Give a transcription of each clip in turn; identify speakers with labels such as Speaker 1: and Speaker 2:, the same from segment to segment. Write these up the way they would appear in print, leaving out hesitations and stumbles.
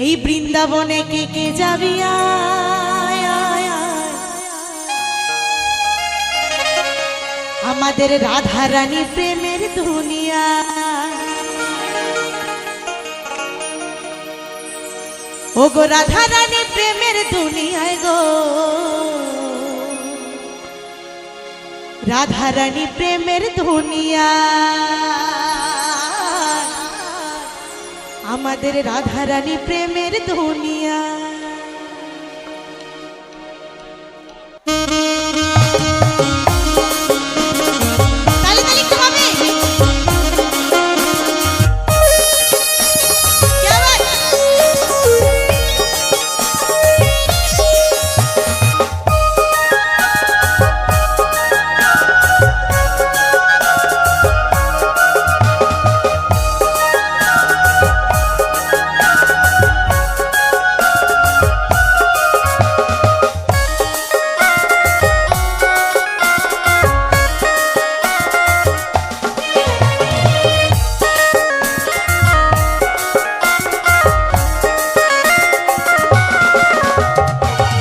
Speaker 1: এই বৃন্দাবনে কে কে যাবি আমাদের রাধা রানী প্রেমের দুনিয়া। ও গো রাধা রানী প্রেমের দুনিয়ায় গো, রাধা রানী প্রেমের দুনিয়া, আমাদের রাধা রানী প্রেমের দুনিয়া।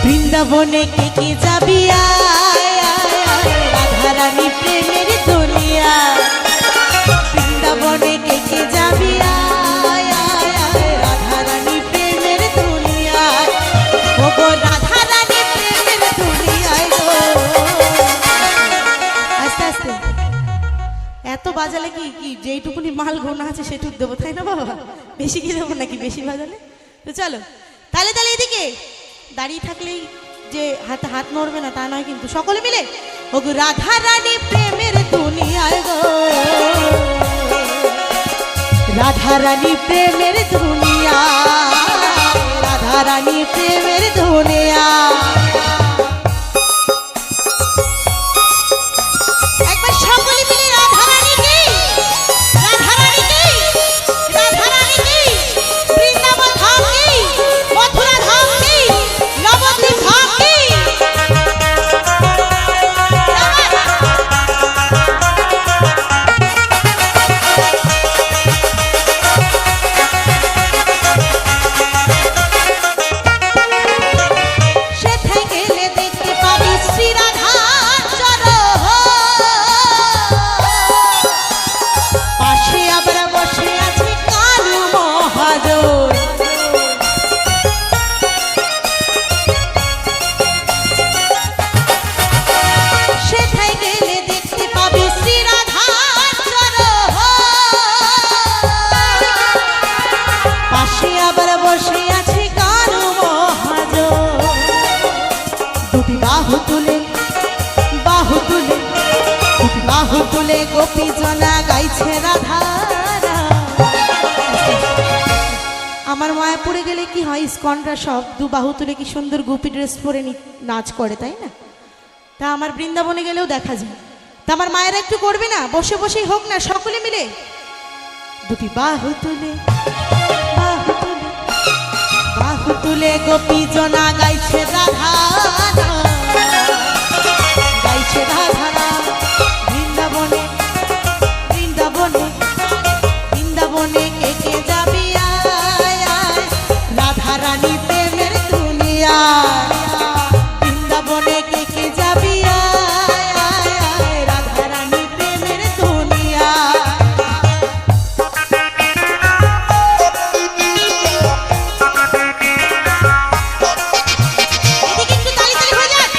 Speaker 1: বৃন্দাবনে কে কে যাবি রাধা রানী প্রেমের দুনিয়া। বৃন্দাবনে কে কে যাবি রাধা রানী প্রেমের দুনিয়া। ও গো রাধা রানী প্রেমের দুনিয়ায় গো। আস্তে আস্তে এত বাজালে কি কি যেইটুকুনি মাল গোনা আছে সেটুকু দেবো, তাই না বাবা? বেশি কি দেবো নাকি বেশি বাজালে? তো চলো তাহলে তাহলে এদিকে দাঁড়িয়ে থাকলেই যে হাতে হাত নড়বে না তা নয় কিন্তু, সকলে মিলে ও গো রাধা রানী প্রেমের দুনিয়ায় গো, রাধা রানী প্রেমের দুনিয়া, রাধা রানী প্রেমের দুনিয়া। একবার সকলে মিলে রাধা রানী কি, রাধা রানী কি, রাধা রানী কি, বৃন্দাবন ধাম কি, মথুরা ধাম কি, নবদ্বীপ ধাম কি। সেথায় গেলে দেখতে পাবি শ্রী রাধার চরণ, পাশে আবার বসে আছে কালু মহাজন। সেথায় গেলে দেখতে পাবি শ্রী রাধার চরণ, পাশে আবার বসে আছে কালু মহাজন। দুটি বাহু তুলে, বাহু তুলে, দুটি বাহু তুলে গোপী জনা গাইছে রাধা। আমার মায়াপুরে গেলে কি হয়, ইস্কনরা সব দু বাহু তুলে কি সুন্দর গোপী ড্রেস পরে নাচ করে, তাই না? তা আমার বৃন্দাবনে গেলেও দেখা যায়। তা আমার মায়েরা একটু করবে না, বসে বসেই হোক না, সকলে মিলে দুটি বাহু তুলে, বাহু তুলে, বাহু তুলে গোপী জনা গাইছে রাধা, গাইছে রাধা। বৃন্দাবনে, বৃন্দাবনে, বৃন্দাবনে কে কে যাবি রাধা রানী প্রেমের দুনিয়া। বৃন্দাবনে কে কে যাবি রাধা রানী প্রেমের দুনিয়া। এদিকে একটু তালি তালি হয়ে যাক।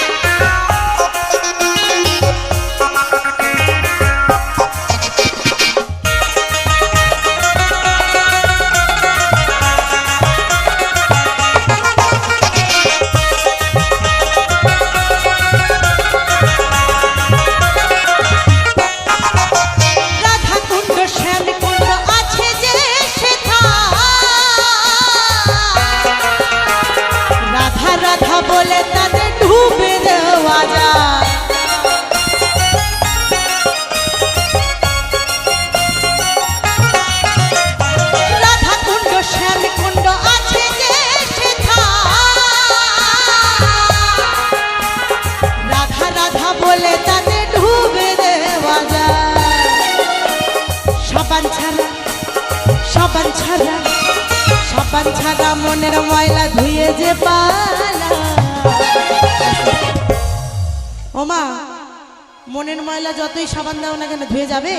Speaker 1: সাবান ছাড়া মনের ময়লা ধুয়ে যে পালা। ওমা, মনের ময়লা যতই সাবান দাও না কেন ধুয়ে যাবে?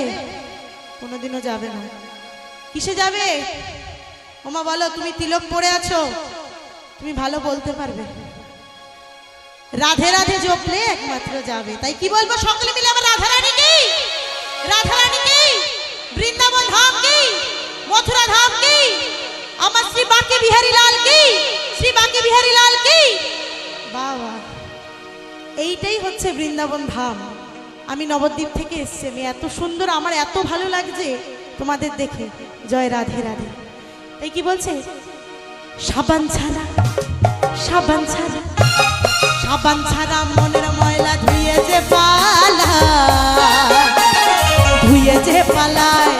Speaker 1: কোনোদিনও যাবে না। কিসে যাবে? ওমা বলো, তুমি তিলক পরে আছো, তুমি ভালো বলতে পারবে। রাধে রাধে জপলে একমাত্র যাবে। তাই কি বলবো সকলে মিলে আমার রাধা রানী কি, রাধা রানী কি, বৃন্দাবন ধাম কি, মথুরা ধাম কি, আমার শ্রী বাঁকে বিহারী লাল কি, শ্রী বাঁকে বিহারী লাল কি। বাবা, এইটাই হচ্ছে বৃন্দাবন ধাম। আমি নবদ্বীপ থেকে এসেছি, আমি এত সুন্দর, আমার এত ভালো লাগছে তোমাদের দেখে। জয় রাধে রাধে। এই কি বলছে? সাবান ছাড়া, সাবান ছাড়া, সাবান ছাড়া মনের ময়লা ধুয়ে যে পালা, ধুয়ে যে পালায়